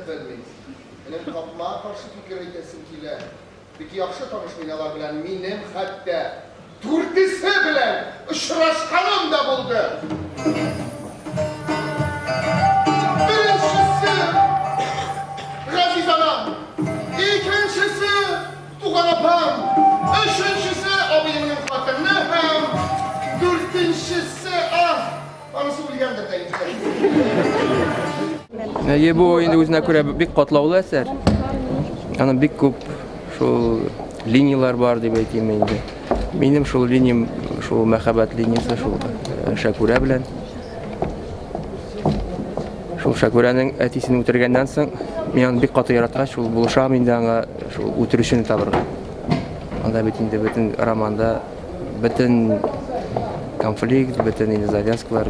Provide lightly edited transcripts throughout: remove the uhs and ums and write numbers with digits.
vermeyiz. Benim tapmağa karşı fikir edesim kiler. Peki yaxşı tanışmaynalar bilen minem hatta Turtisi bilen ışıraşkanım da buldu. Birincisi Gaziz anam, ikincisi Tugan apam, üçüncüsü abimin hatırını hem, dördüncüsü anısı bilgendir deyince. Bu endi o'zine ko'ra bek qatlovli asar. Ana bek ko'p shu liniyalar bor deb aytayman endi. Mening shu liniyam shu muhabbat liniyasi shu Shakura bilan. Shu Shakuraning atisini o'tirgandan so'ng men bek qatı yaratgach shu bulasham endi anga shu o'tirishini tabirga. Anda bitindi butun romanda butun konflikt, butun endi zavязкалар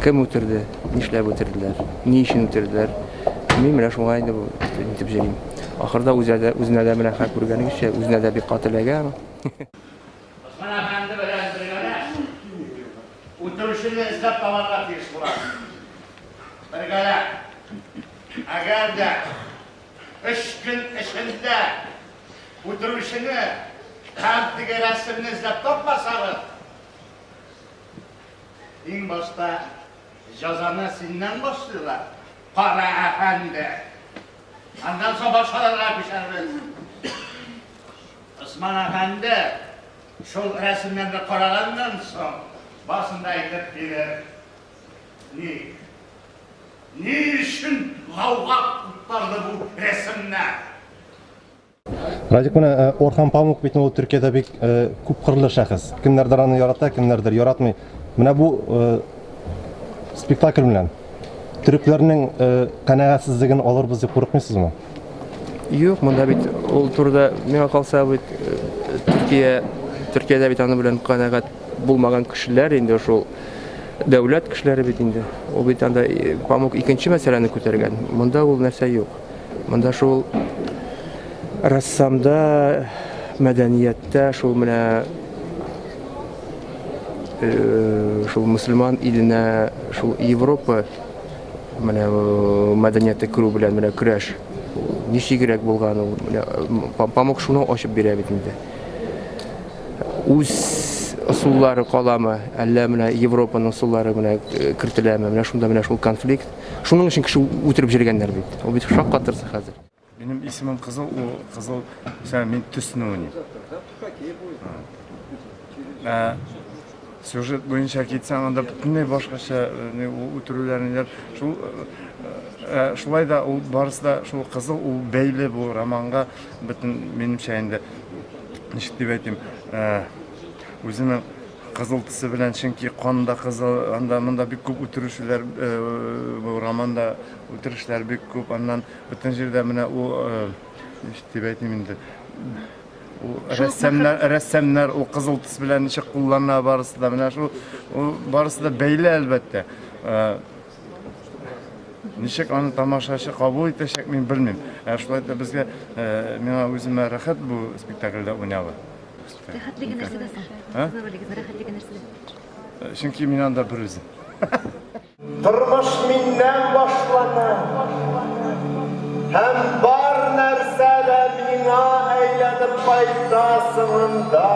kim o'tirdi, nishlab o'tirdilar, ni uchun o'tirdilar. Men mana shunga endi aytib jeyim. Oxirida o'zida bilan haq ko'rganicha o'zida bir qotilagan. Osman Efendi bilan birgala o'tirishini izlab tomonga tirish bo'ladi. Birgala agarda 3 kun ichida o'tirishini qalbdagi rasmni izlab topmasangiz, eng boshda jazoni sendan boshlaydilar. Qora Efendi. Ondan sonra başkalarına pişeririz. Osman Efendi şu resimlerde karalandan sonra basında edip gelir. Ne için kavga kurtardı bu resimler? Rajik buna Orhan Pamuk bitini o Türkiye'de bir kup kırılı şahıs. Kimlerdir onu yarattı, kimlerdir yaratmıyor. Buna bu spektakl bilen Türklerinin kanayatsızlığını alır bizi korkmuyorsunuz mu? Yok, bunda bit ol turda men kalsa bit Türkiye'de bit anı bilen kanayat bulmagan kişiler endi şu devlet kişileri bit endi. O bit anda Pamuk ikinci meseleni ko'targan. Bunda ol narsa yok. Bunda şu rassamda, medeniyette şu mena şu Müslüman iline şu Avrupa mana madaniyatga kiruv bilan mana kurash nishi kerak bo'lgani Pamuk shuni ochib beradi endi. O'z usullari qolami, alla mana Yevropaning usullari bilan kiritiladimi? Mana shunda mana shu konflikt. Shuning uchun kishi o'tirib jirganlar bit. O bit shoq qatirsa hozir. Benim ismim Kızıl, o Kızıl sen men tüsünü oynayayım. Süjet boyunca gitsen anda butunlay boshqacha o'tiruvlarlar shulay da u barısida shu Qizil u beyli bu romanga butun menimcha endi nishib deb aytayim o'zini qizil tisi bilan chunki qonda qizil anda bunda bir ko'p o'tirishlar bu romanda o'tirishlar bir ko'p andan butun yerda mana u nishib deb aytayim endi ressamlar o qizil tis bilan necha qo'llarni barısida mana shu barısida beyli albatta. Nechak onu tomoshachi qabul etishak men bilmayman. Shularda bizga menga o'zimga rahat bu spektaklda o'ynayman. Rahatligi narsadan. Ha? Rahatligi narsadan. Chunki men anda bir o'zim. Turmuş minnem başlanır. Hem bar nerse de bina eylenip faydasında.